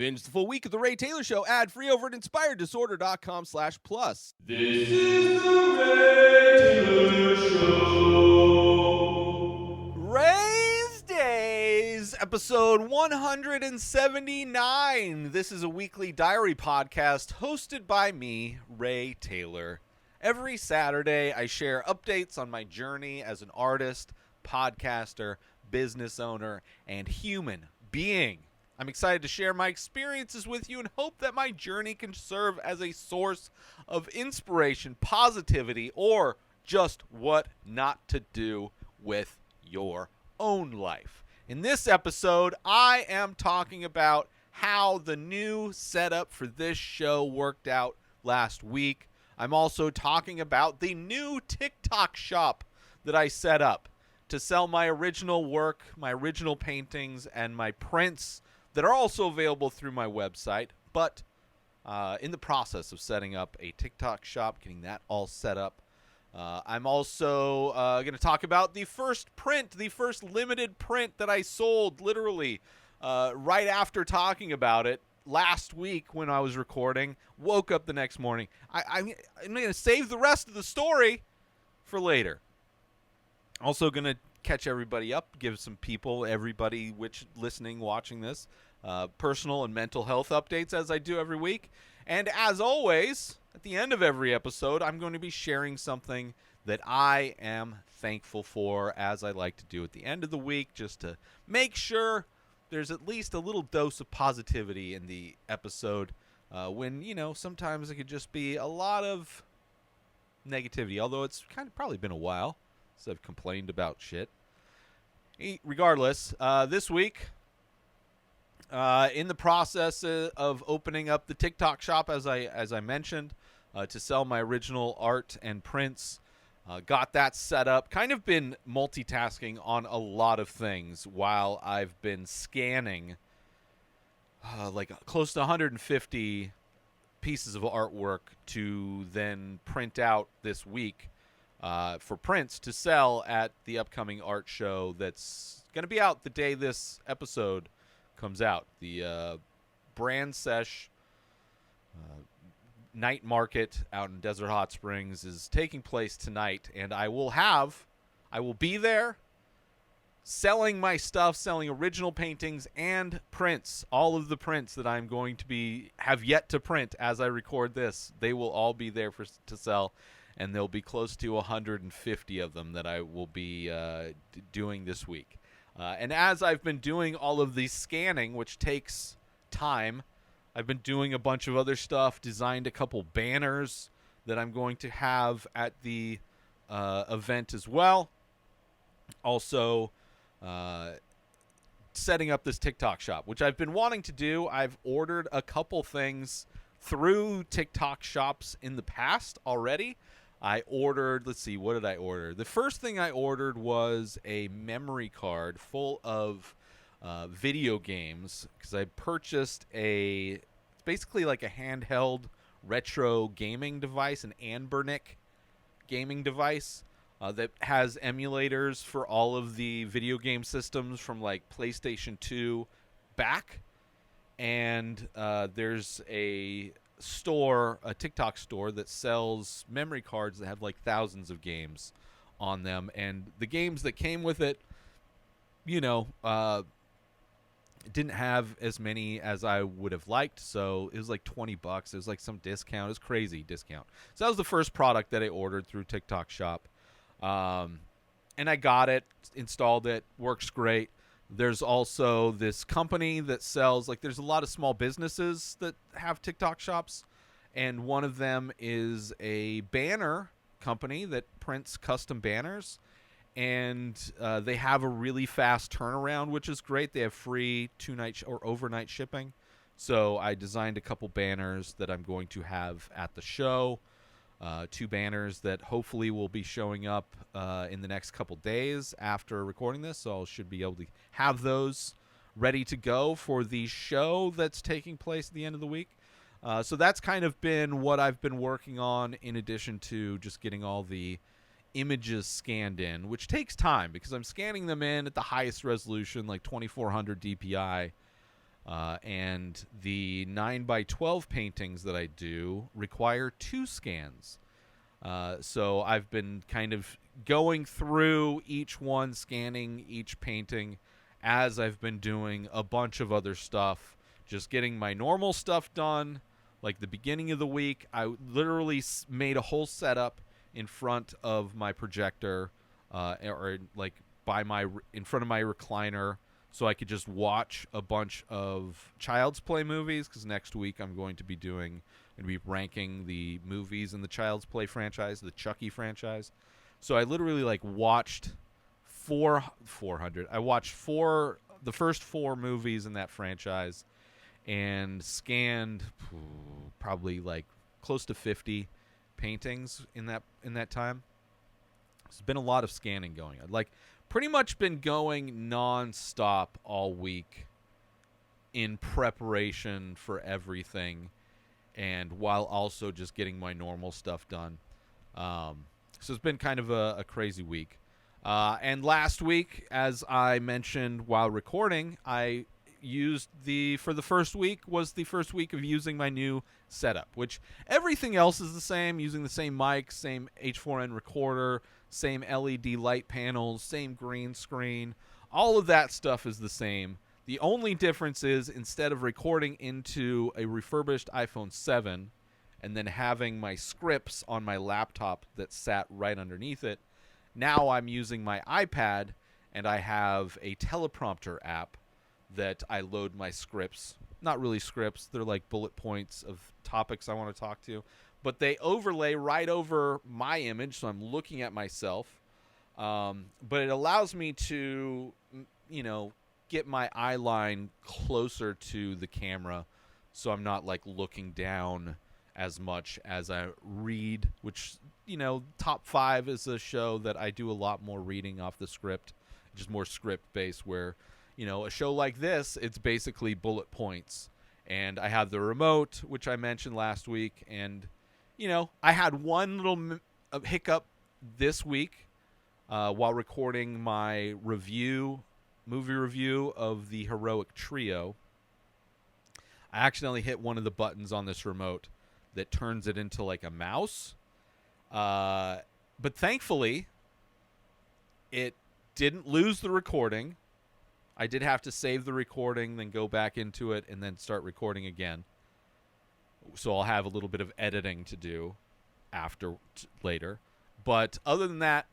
Binge the full week of The Ray Taylor Show ad-free over at inspireddisorder.com/plus. This is The Ray Taylor Show. Rayz Dayz, episode 179. This is a weekly diary podcast hosted by me, Ray Taylor. Every Saturday, I share updates on my journey as an artist, podcaster, business owner, and human being. I'm excited to share my experiences with you and hope that my journey can serve as a source of inspiration, positivity, or just what not to do with your own life. In this episode, I am talking about how the new setup for this show worked out last week. I'm also talking about the new TikTok shop that I set up to sell my original work, my original paintings, and my prints that are also available through my website, but in the process of setting up a TikTok shop, getting that all set up. I'm also going to talk about the first print, the first limited print that I sold literally right after talking about it last week when I was recording. Woke up the next morning. I'm going to save the rest of the story for later. Also going to catch everybody up, give some people, everybody which listening, watching this, personal and mental health updates as I do every week. And as always, at the end of every episode, I'm going to be sharing something that I am thankful for, as I like to do at the end of the week, just to make sure there's at least a little dose of positivity in the episode when, you know, sometimes it could just be a lot of negativity, although it's kind of probably been a while since I've complained about shit. Regardless, this week, in the process of opening up the TikTok shop, as I mentioned, to sell my original art and prints, got that set up. Kind of been multitasking on a lot of things while I've been scanning like close to 150 pieces of artwork to then print out this week. For prints to sell at the upcoming art show that's going to be out the day this episode comes out. The brand Sesh night market out in Desert Hot Springs is taking place tonight, and I will be there selling my stuff, selling original paintings and prints. All of the prints that I'm going to have yet to print as I record this, they will all be there to sell. And there'll be close to 150 of them that I will be doing this week. And as I've been doing all of the scanning, which takes time, I've been doing a bunch of other stuff, designed a couple banners that I'm going to have at the event as well. Also, setting up this TikTok shop, which I've been wanting to do. I've ordered a couple things through TikTok shops in the past already. I ordered, let's see, what did I order? The first thing I ordered was a memory card full of video games, because I purchased it's basically like a handheld retro gaming device, an Anbernic gaming device that has emulators for all of the video game systems from like PlayStation 2 back. And there's a TikTok store that sells memory cards that have like thousands of games on them, and the games that came with it, you know, didn't have as many as I would have liked, so it was like $20. It was like some discount. It was crazy discount. So that was the first product that I ordered through TikTok shop, and I got it, installed it, works great. There's also this company that sells, like, there's a lot of small businesses that have TikTok shops, and one of them is a banner company that prints custom banners, and they have a really fast turnaround, which is great. They have free 2-night or overnight shipping. So I designed a couple banners that I'm going to have at the show. 2 banners that hopefully will be showing up in the next couple days after recording this, so I should be able to have those ready to go for the show that's taking place at the end of the week. So that's kind of been what I've been working on, in addition to just getting all the images scanned in, which takes time because I'm scanning them in at the highest resolution, like 2400 DPI. And the 9x12 paintings that I do require 2 scans. So I've been kind of going through each one, scanning each painting as I've been doing a bunch of other stuff, just getting my normal stuff done. Like the beginning of the week, I literally made a whole setup in front of my projector, or like in front of my recliner, so I could just watch a bunch of Child's Play movies, because next week I'm going to be ranking the movies in the Child's Play franchise, the Chucky franchise. So I literally like watched 400. I watched the first 4 movies in that franchise, and scanned probably like close to 50 paintings in that time. There's been a lot of scanning going on. Like pretty much been going non-stop all week in preparation for everything, and while also just getting my normal stuff done. So it's been kind of a crazy week. And last week, as I mentioned while recording, I used for the first week was the first week of using my new setup, which everything else is the same, using the same mic, same H4n recorder, same LED light panels, same green screen. All of that stuff is the same. The only difference is, instead of recording into a refurbished iPhone 7 and then having my scripts on my laptop that sat right underneath it, now I'm using my iPad, and I have a teleprompter app that I load my scripts. Not really scripts, they're like bullet points of topics I want to talk to, but they overlay right over my image, so I'm looking at myself. But it allows me to, get my eye line closer to the camera, so I'm not like looking down as much as I read, which, Top 5 is a show that I do a lot more reading off the script, just more script based, where, a show like this, it's basically bullet points. And I have the remote, which I mentioned last week, and, I had one little hiccup this week while recording my movie review of The Heroic Trio. I accidentally hit one of the buttons on this remote that turns it into like a mouse. But thankfully, it didn't lose the recording. I did have to save the recording, then go back into it, and then start recording again. So I'll have a little bit of editing to do later. But other than that,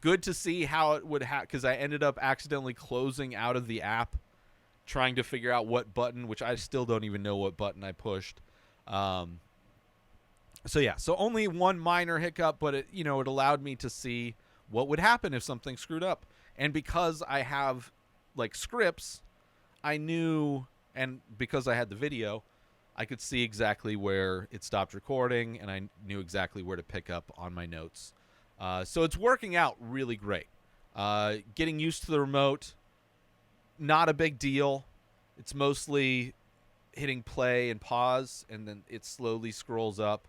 good to see how it would because I ended up accidentally closing out of the app, trying to figure out what button, which I still don't even know what button I pushed. So only one minor hiccup, but it allowed me to see what would happen if something screwed up. And because I have like scripts, I knew, and because I had the video, I could see exactly where it stopped recording, and I knew exactly where to pick up on my notes. So it's working out really great. Getting used to the remote, not a big deal. It's mostly hitting play and pause, and then it slowly scrolls up.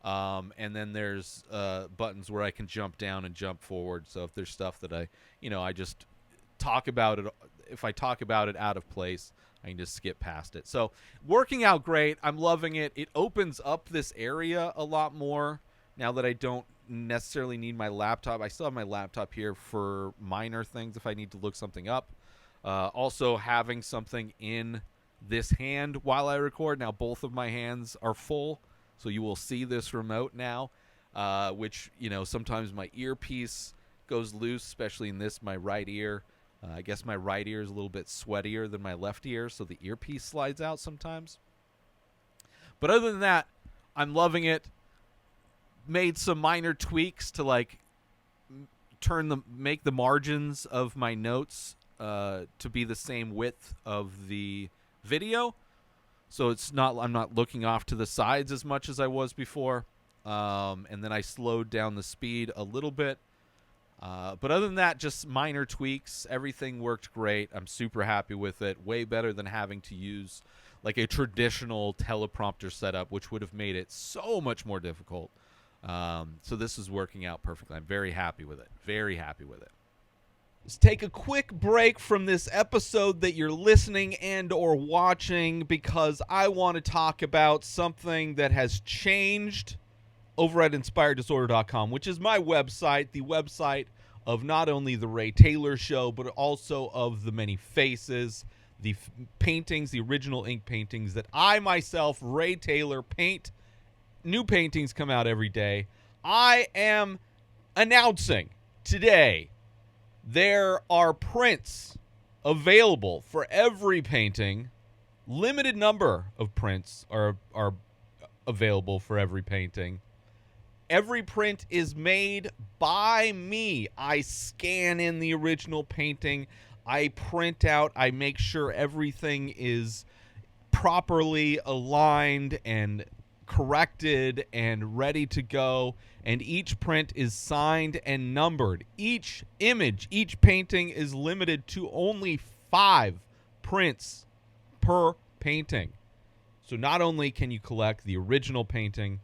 And then there's buttons where I can jump down and jump forward. So if there's stuff that I just talk about it, if I talk about it out of place, I can just skip past it. So working out great. I'm loving it. It opens up this area a lot more now that I don't necessarily need my laptop. I still have my laptop here for minor things if I need to look something up. Also having something in this hand while I record. Now both of my hands are full, so you will see this remote now, which, sometimes my earpiece goes loose, especially in my right ear. I guess my right ear is a little bit sweatier than my left ear, so the earpiece slides out sometimes. But other than that, I'm loving it. Made some minor tweaks to make the margins of my notes to be the same width of the video, so I'm not looking off to the sides as much as I was before. And then I slowed down the speed a little bit. But other than that, just minor tweaks. Everything worked great. I'm super happy with it. Way better than having to use like a traditional teleprompter setup, which would have made it so much more difficult. So this is working out perfectly. I'm very happy with it. Very happy with it. take a quick break from this episode that you're listening and or watching because I want to talk about something that has changed over at InspiredDisorder.com, which is my website, the website of not only the Ray Taylor Show, but also of the many faces, the paintings, the original ink paintings that I myself, Ray Taylor, paint. New paintings come out every day. I am announcing today there are prints available for every painting. Limited number of prints are available for every painting. Every print is made by me. I scan in the original painting. I print out. I make sure everything is properly aligned and corrected and ready to go. And each print is signed and numbered. Each image, each painting is limited to only 5 prints per painting. So not only can you collect the original painting,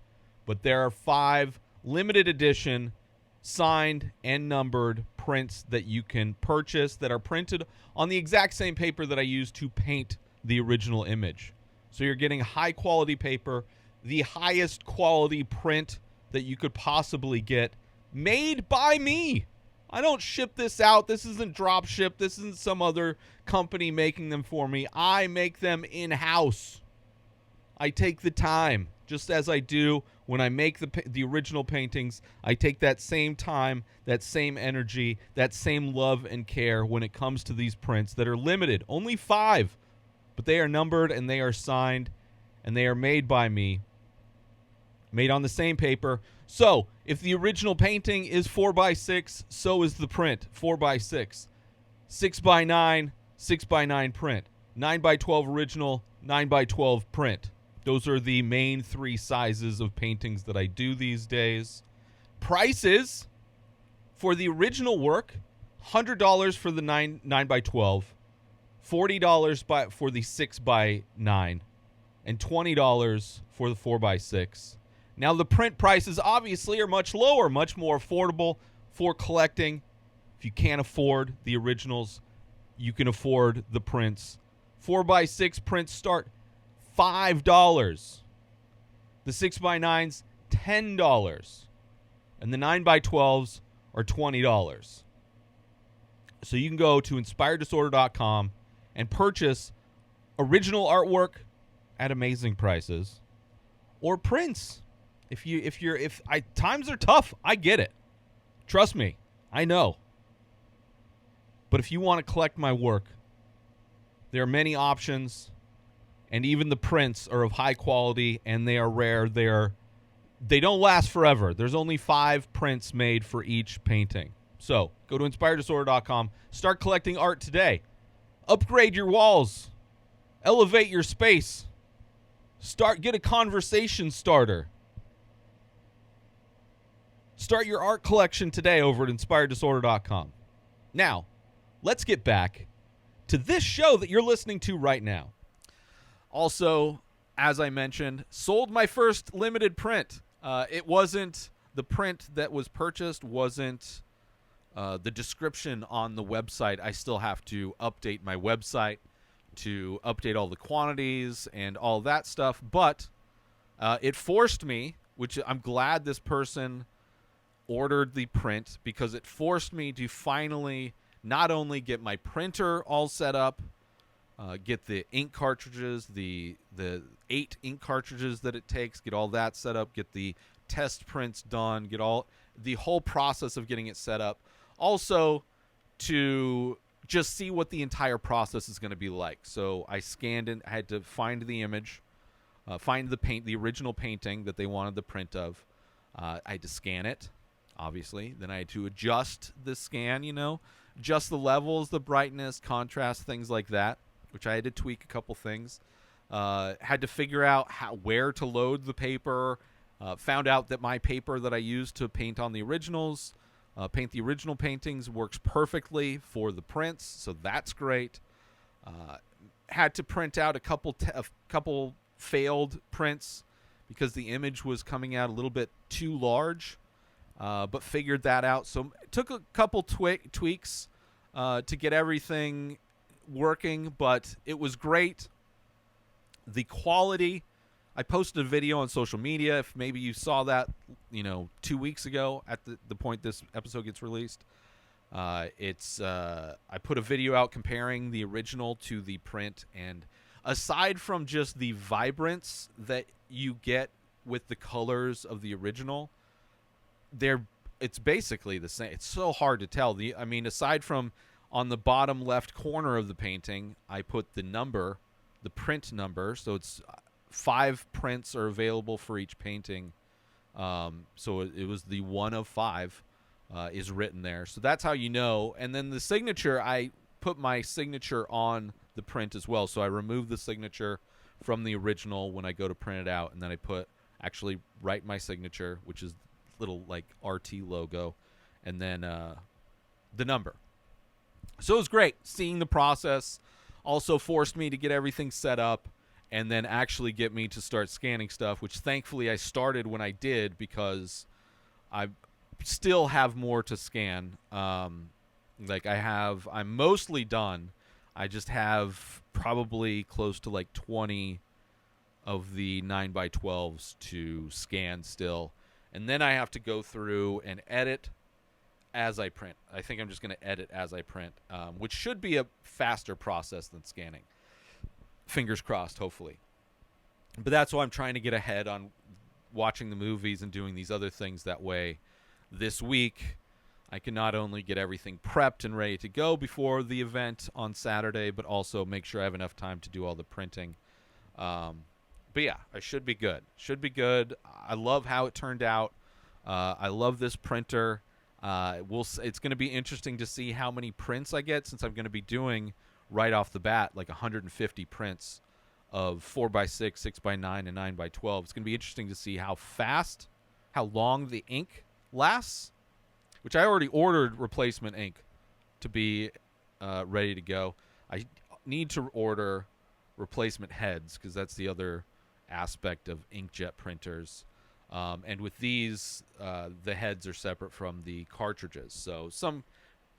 but there are 5 limited edition signed and numbered prints that you can purchase that are printed on the exact same paper that I used to paint the original image. So you're getting high quality paper, the highest quality print that you could possibly get, made by me. I don't ship this out. This isn't drop ship. This isn't some other company making them for me. I make them in-house. I take the time, just as I do when I make the original paintings. I take that same time, that same energy, that same love and care when it comes to these prints that are limited. Only 5, but they are numbered and they are signed and they are made by me. Made on the same paper. So, if the original painting is 4x6, so is the print 4x6. 6x9, 6x9 print. 9x12 original, 9x12 print. Those are the main 3 sizes of paintings that I do these days. Prices for the original work, $100 for the 9x12, $40 for the 6x9, and $20 for the 4x6. Now, the print prices obviously are much lower, much more affordable for collecting. If you can't afford the originals, you can afford the prints. 4x6 prints start $5. The 6x9s, $10. And the 9x12s are $20. So you can go to InspiredDisorder.com and purchase original artwork at amazing prices or prints. If times are tough, I get it. Trust me, I know. But if you want to collect my work, there are many options, and even the prints are of high quality and they are rare. They don't last forever. There's only 5 prints made for each painting. So go to InspiredDisorder.com. Start collecting art today. Upgrade your walls. Elevate your space. Get a conversation starter. Start your art collection today over at InspiredDisorder.com. Now, let's get back to this show that you're listening to right now. Also, as I mentioned, sold my first limited print. It wasn't the print that was purchased, wasn't the description on the website. I still have to update my website to update all the quantities and all that stuff. But it forced me, which I'm glad this person ordered the print, because it forced me to finally not only get my printer all set up, get the ink cartridges, the 8 ink cartridges that it takes, get all that set up, get the test prints done, get all the whole process of getting it set up. Also, to just see what the entire process is going to be like. So I scanned it. I had to find the image, find the original painting that they wanted the print of. I had to scan it, obviously. Then I had to adjust the scan, adjust the levels, the brightness, contrast, things like that, which I had to tweak a couple things. Had to figure out where to load the paper. Found out that my paper that I used to paint on the originals, paint the original paintings, works perfectly for the prints, so that's great. Had to print out a couple failed prints because the image was coming out a little bit too large, but figured that out. So it took a couple tweaks. to get everything working, but it was great. The quality, I posted a video on social media. If maybe you saw that, 2 weeks ago at the point this episode gets released. I put a video out comparing the original to the print, and aside from just the vibrance that you get with the colors of the original, it's basically the same. It's so hard to tell. Aside from on the bottom left corner of the painting, I put the print number, so it's 5 prints are available for each painting. So it was the 1 of 5 is written there. So that's how you know. And then the signature, I put my signature on the print as well. So I removed the signature from the original when I go to print it out, and then I write my signature, which is little like RT logo, and then the number. So it was great seeing the process. Also forced me to get everything set up and then actually get me to start scanning stuff, which thankfully I started when I did, because I still have more to scan. I'm mostly done. I just have probably close to like 20 of the 9x12s to scan still. And then I have to go through and edit as I print. I think I'm just going to edit as I print, which should be a faster process than scanning. Fingers crossed, hopefully. But that's why I'm trying to get ahead on watching the movies and doing these other things. That way, this week, I can not only get everything prepped and ready to go before the event on Saturday, but also make sure I have enough time to do all the printing. But yeah, I should be good. I love how it turned out. I love this printer. It's going to be interesting to see how many prints I get, since I'm going to be doing right off the bat like 150 prints of 4x6, 6x9, and 9x12. It's going to be interesting to see how long the ink lasts, which I already ordered replacement ink to be ready to go. I need to order replacement heads, because that's the other aspect of inkjet printers. And with these, the heads are separate from the cartridges. So some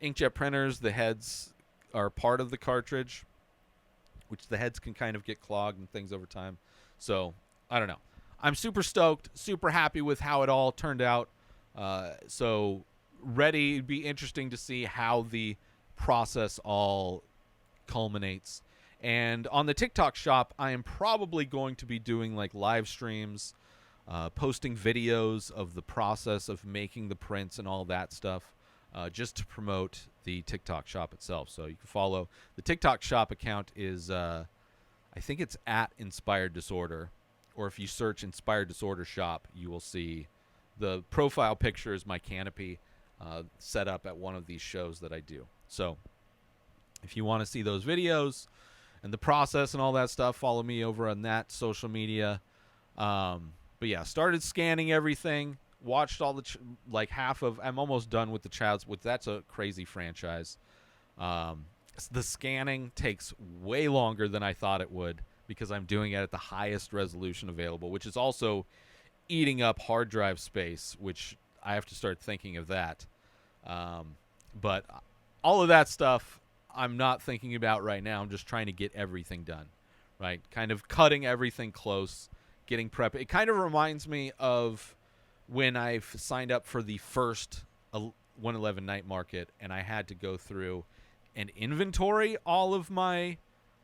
inkjet printers, the heads are part of the cartridge, which the heads can kind of get clogged and things over time. So I don't know. I'm super stoked, super happy with how it all turned out. So ready. It'd be interesting to see how the process all culminates. And on the TikTok shop, I am probably going to be doing like live streams, posting videos of the process of making the prints and all that stuff, just to promote the TikTok shop itself. So you can follow the TikTok shop account is, I think it's at Inspired Disorder, or if you search Inspired Disorder shop, you will see the profile picture is my canopy set up at one of these shows that I do. So if you want to see those videos and the process and all that stuff, follow me over on that social media. But yeah, started scanning everything, watched all the I'm almost done with the Child's, that's a crazy franchise. The scanning takes way longer than I thought it would, because I'm doing it at the highest resolution available, which is also eating up hard drive space, which I have to start thinking of that. But all of that stuff I'm not thinking about right now. I'm just trying to get everything done, right? Kind of cutting everything close, getting prep. It kind of reminds me of when I signed up for the first 111 Night Market, and I had to go through and inventory all of my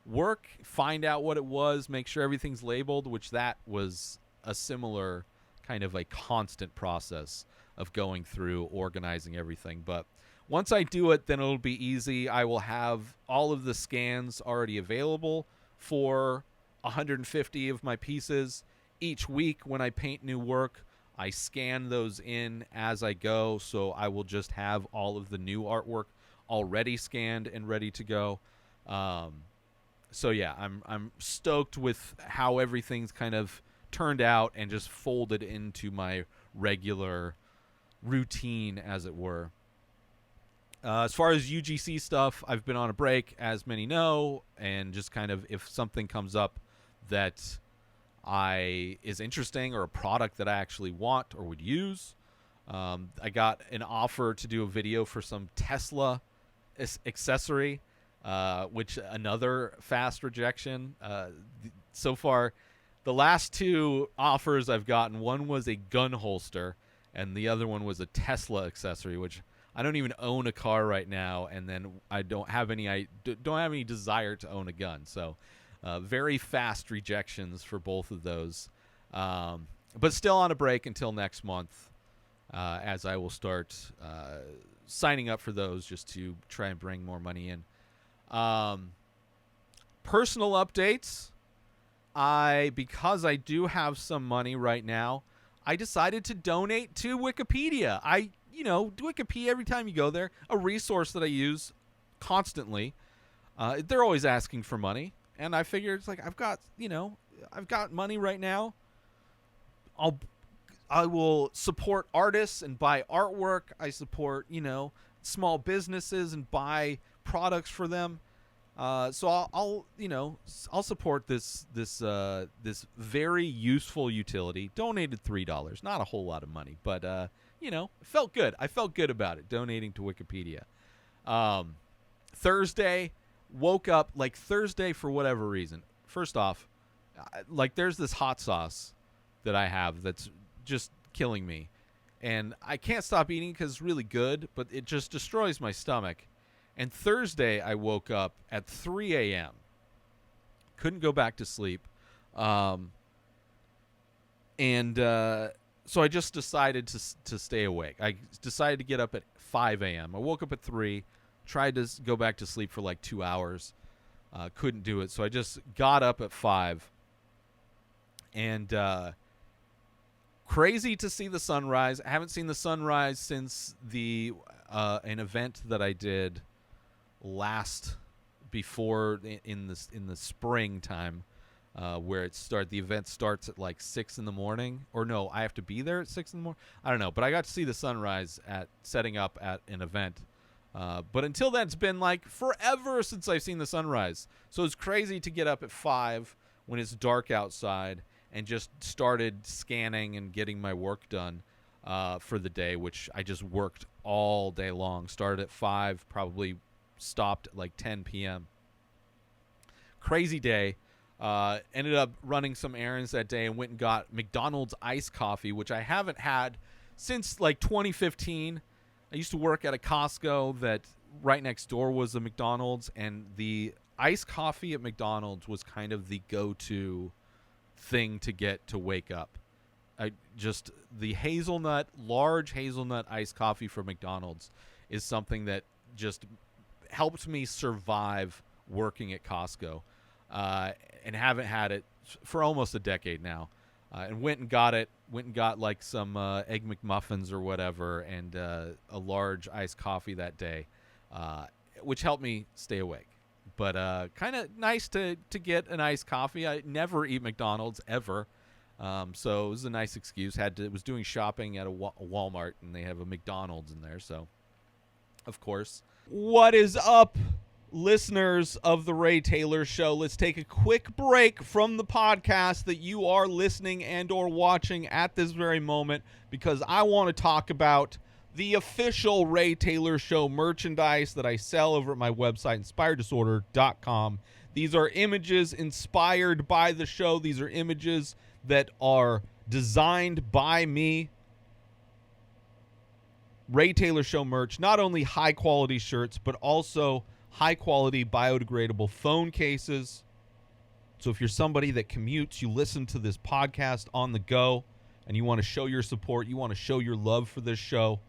work, find out what it was, make sure everything's labeled, which that was a similar kind of a constant process of going through, organizing everything. But once I do it, then it'll be easy. I will have all of the scans already available for 150 of my pieces. Each week when I paint new work, I scan those in as I go, so I will just have all of the new artwork already scanned and ready to go. So yeah, I'm stoked with how everything's kind of turned out and just folded into my regular routine, as it were. As far as UGC stuff, I've been on a break, as many know, and just kind of if something comes up that is interesting, or a product that I actually want or would use. I got an offer to do a video for some Tesla accessory, which another fast rejection. So far, the last two offers I've gotten, one was a gun holster, and the other one was a Tesla accessory, which I don't even own a car right now, and then I don't have any desire to own a gun. So, very fast rejections for both of those, but still on a break until next month, as I will start signing up for those just to try and bring more money in. Personal updates. Because I do have some money right now, I decided to donate to Wikipedia. Wikipedia, every time you go there, a resource that I use constantly. They're always asking for money, and I figured it's like I've got money right now. I will support artists and buy artwork. I support, small businesses and buy products for them. So I'll support this very useful utility. Donated $3, not a whole lot of money, but it felt good. I felt good about it, donating to Wikipedia. Thursday, woke up Thursday for whatever reason. First off, there's this hot sauce that I have that's just killing me, and I can't stop eating because it's really good, but it just destroys my stomach. And Thursday, I woke up at 3 a.m. Couldn't go back to sleep. So I just decided to stay awake. I decided to get up at 5 a.m. I woke up at 3, tried to go back to sleep for 2 hours. Couldn't do it. So I just got up at 5. And crazy to see the sunrise. I haven't seen the sunrise since an event that I did before in the springtime, where the event starts at 6 in the morning, or no, I have to be there at 6 in the morning. I don't know, but I got to see the sunrise setting up at an event. But until then, it's been forever since I've seen the sunrise. So it's crazy to get up at 5 when it's dark outside and just started scanning and getting my work done for the day, which I just worked all day long. Started at 5, probably stopped at 10 p.m. Crazy day. Ended up running some errands that day and went and got McDonald's iced coffee, which I haven't had since 2015. I used to work at a Costco that right next door was a McDonald's, and the iced coffee at McDonald's was kind of the go-to thing to get to wake up. The large hazelnut iced coffee from McDonald's is something that just helped me survive working at Costco, and haven't had it for almost a decade now. And went and got some Egg McMuffins or whatever, and a large iced coffee that day, which helped me stay awake. But kind of nice to get an iced coffee. I never eat McDonald's ever, so it was a nice excuse. Was doing shopping at a Walmart, and they have a McDonald's in there, so of course. What is up, listeners of the Ray Taylor Show? Let's take a quick break from the podcast that you are listening and or watching at this very moment, because I want to talk about the official Ray Taylor Show merchandise that I sell over at my website, inspireddisorder.com. These are images inspired by the show. These are images that are designed by me. Ray Taylor Show merch, not only high-quality shirts, but also high-quality biodegradable phone cases. So if you're somebody that commutes, you listen to this podcast on the go, and you want to show your support, you want to show your love for this show,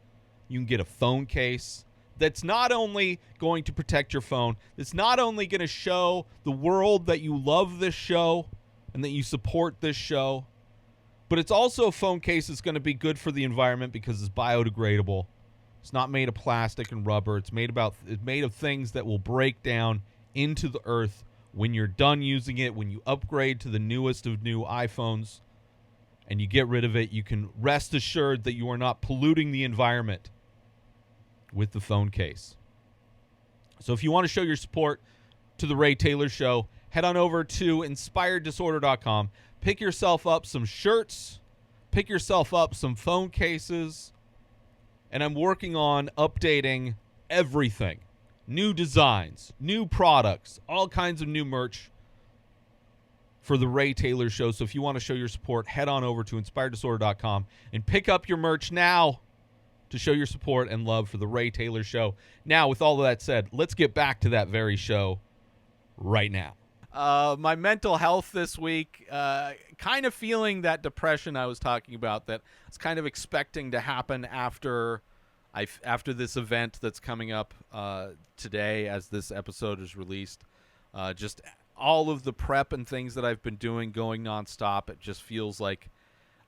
you can get a phone case that's not only going to protect your phone, that's not only going to show the world that you love this show and that you support this show, but it's also a phone case that's going to be good for the environment because it's biodegradable. It's not made of plastic and rubber. It's made of things that will break down into the earth when you're done using it, when you upgrade to the newest of new iPhones and you get rid of it. You can rest assured that you are not polluting the environment with the phone case. So if you want to show your support to the Ray Taylor Show, head on over to inspireddisorder.com. Pick yourself up some shirts. Pick yourself up some phone cases. And I'm working on updating everything new designs, new products, all kinds of new merch for the Ray Taylor Show. So if you want to show your support, head on over to inspireddisorder.com and pick up your merch now to show your support and love for the Ray Taylor Show. Now, with all of that said, let's get back to that very show right now. My mental health this week, kind of feeling that depression I was talking about that I was kind of expecting to happen after this event that's coming up today as this episode is released. Just all of the prep and things that I've been doing going nonstop, it just feels like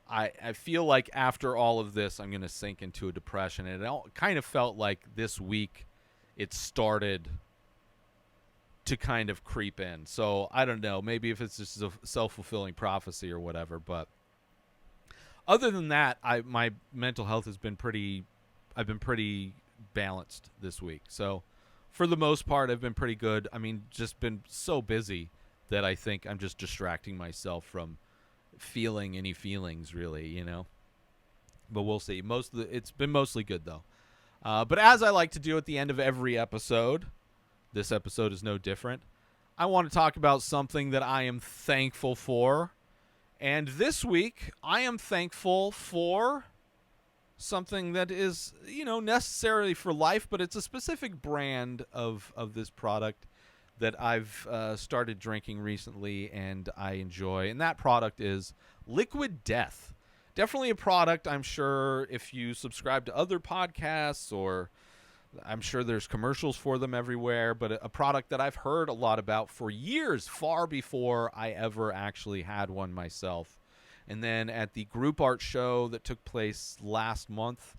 I feel like after all of this, I'm going to sink into a depression. And it kind of felt like this week it started to kind of creep in. So I don't know, maybe if it's just a self-fulfilling prophecy or whatever. But other than that, my mental health has been I've been pretty balanced this week. So for the most part, I've been pretty good. I mean, just been so busy that I think I'm just distracting myself from feeling any feelings, really, you know. But we'll see. It's been mostly good, though. But as I like to do at the end of every episode, this episode is no different. I want to talk about something that I am thankful for. And this week, I am thankful for something that is, necessarily for life, but it's a specific brand of this product that I've started drinking recently and I enjoy. And that product is Liquid Death. Definitely a product, I'm sure, if you subscribe to other podcasts, or I'm sure there's commercials for them everywhere, but a product that I've heard a lot about for years, far before I ever actually had one myself. And then at the group art show that took place last month,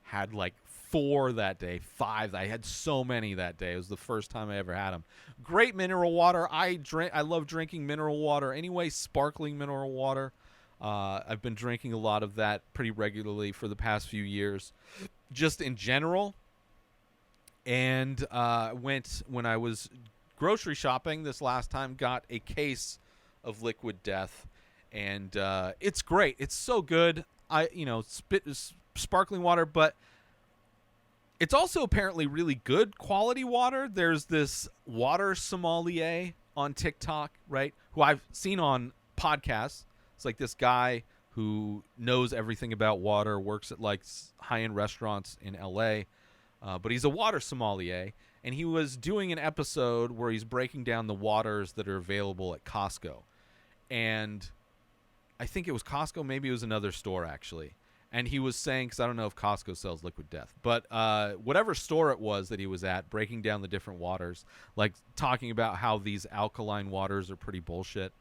had like 4 that day, 5. I had so many that day. It was the first time I ever had them. Great mineral water. I love drinking mineral water anyway, sparkling mineral water. I've been drinking a lot of that pretty regularly for the past few years, just in general. And when I was grocery shopping this last time, got a case of Liquid Death. And it's great. It's so good. Sparkling water, but it's also apparently really good quality water. There's this water sommelier on TikTok, right, who I've seen on podcasts. It's like this guy who knows everything about water, works at like high-end restaurants in LA, but he's a water sommelier. And he was doing an episode where he's breaking down the waters that are available at Costco. And I think it was Costco. Maybe it was another store, actually. And he was saying, because I don't know if Costco sells Liquid Death, but whatever store it was that he was at, breaking down the different waters, like talking about how these alkaline waters are pretty bullshit.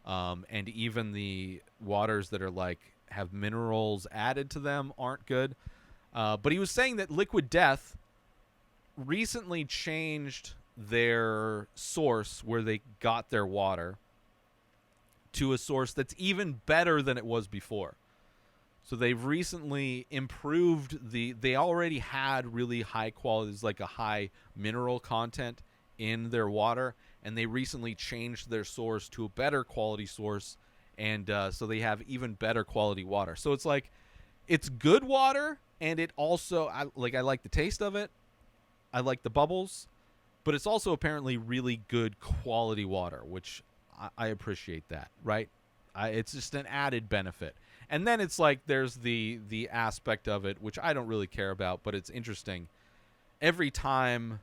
And even the waters that are like have minerals added to them aren't good. But he was saying that Liquid Death recently changed their source where they got their water to a source that's even better than it was before. So they've recently improved they already had really high qualities, like a high mineral content in their water, and they recently changed their source to a better quality source, and so they have even better quality water. So it's like, it's good water, and it also, I like the taste of it. I like the bubbles, but it's also apparently really good quality water, which I appreciate that, right? It's just an added benefit. And then it's like there's the aspect of it, which I don't really care about, but it's interesting. Every time,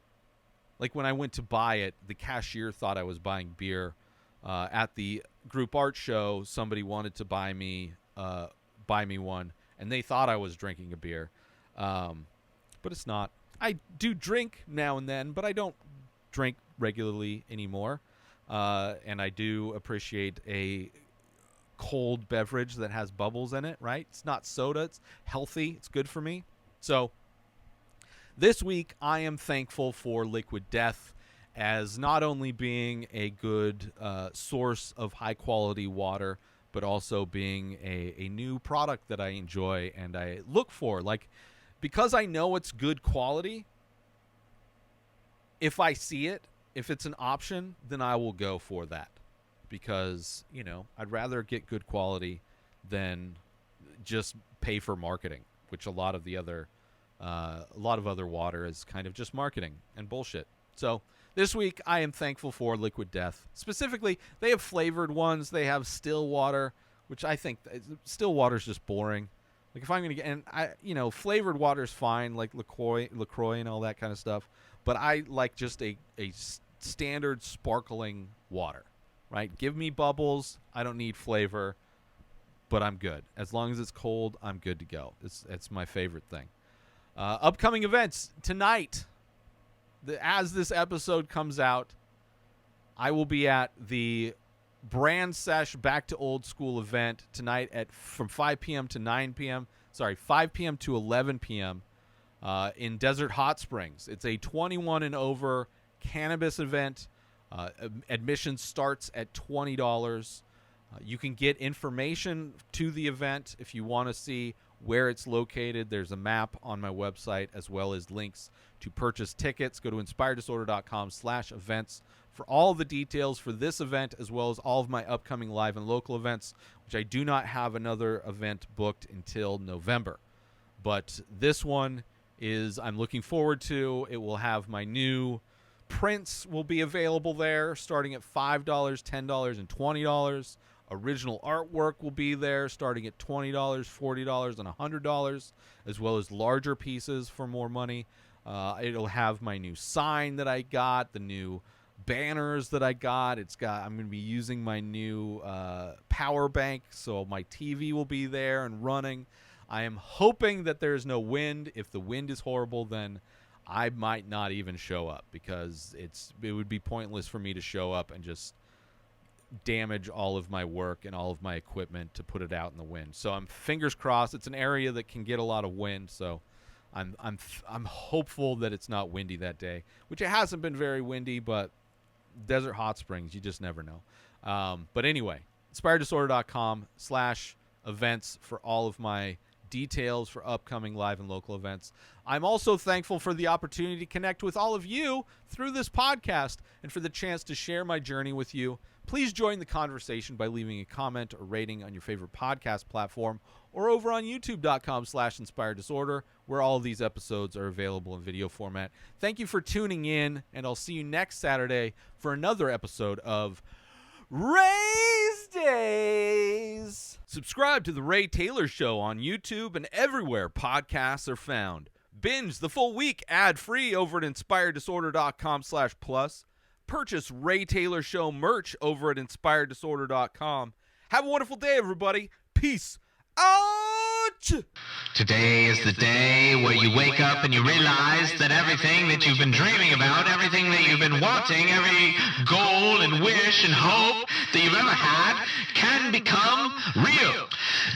like when I went to buy it, the cashier thought I was buying beer. At the group art show, somebody wanted to buy me one, and they thought I was drinking a beer. But it's not. I do drink now and then, but I don't drink regularly anymore. And I do appreciate a cold beverage that has bubbles in it, right? It's not soda. It's healthy. It's good for me. So this week, I am thankful for Liquid Death as not only being a good source of high-quality water, but also being a new product that I enjoy and I look for. Like, because I know it's good quality, if I see it, if it's an option, then I will go for that. Because, I'd rather get good quality than just pay for marketing, which a lot of the other A lot of other water is kind of just marketing and bullshit. So this week, I am thankful for Liquid Death. Specifically, they have flavored ones. They have still water, which I think still water is just boring. Like if I'm gonna get, and flavored water is fine, like LaCroix and all that kind of stuff. But I like just a standard sparkling water, right? Give me bubbles. I don't need flavor, but I'm good. As long as it's cold, I'm good to go. It's my favorite thing. Upcoming events tonight. As this episode comes out, I will be at the Brand Sesh Back to Old School event tonight from 5 p.m. to 9 p.m. Sorry, 5 p.m. to 11 p.m. In Desert Hot Springs. It's a 21 and over cannabis event. Admission starts at $20. You can get information to the event if you want to see where it's located. There's a map on my website as well as links to purchase tickets. Go to inspireddisorder.com/events for all the details for this event as well as all of my upcoming live and local events, which I do not have another event booked until November. But this one is I'm looking forward to. It will have my new prints will be available there starting at $5, $10, and $20. Original artwork will be there starting at $20, $40, and $100, as well as larger pieces for more money. It'll have my new sign that I got, the new banners that I got. I'm going to be using my new power bank, so my TV will be there and running. I am hoping that there's no wind. If the wind is horrible, then I might not even show up because it would be pointless for me to show up and just damage all of my work and all of my equipment to put it out in the wind. So I'm fingers crossed. It's an area that can get a lot of wind, so I'm hopeful that it's not windy that day, which it hasn't been very windy, but Desert Hot Springs, you just never know. But anyway, inspireddisorder.com/events for all of my details for upcoming live and local events. I'm also thankful for the opportunity to connect with all of you through this podcast and for the chance to share my journey with you. Please join the conversation by leaving a comment or rating on your favorite podcast platform or over on youtube.com/inspireddisorder, where all of these episodes are available in video format. Thank you for tuning in, and I'll see you next Saturday for another episode of Rayz Dayz. Subscribe to The Ray Taylor Show on YouTube and everywhere podcasts are found. Binge the full week ad-free over at inspireddisorder.com/plus. Purchase Ray Taylor Show merch over at inspireddisorder.com. Have a wonderful day, everybody. Peace out! Today is the day where you wake up and you realize that everything that you've been dreaming about, everything that you've been wanting, every goal and wish and hope that you've ever had can become real.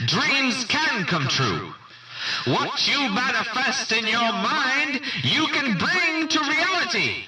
Dreams can come true. What you manifest in your mind, you can bring to reality.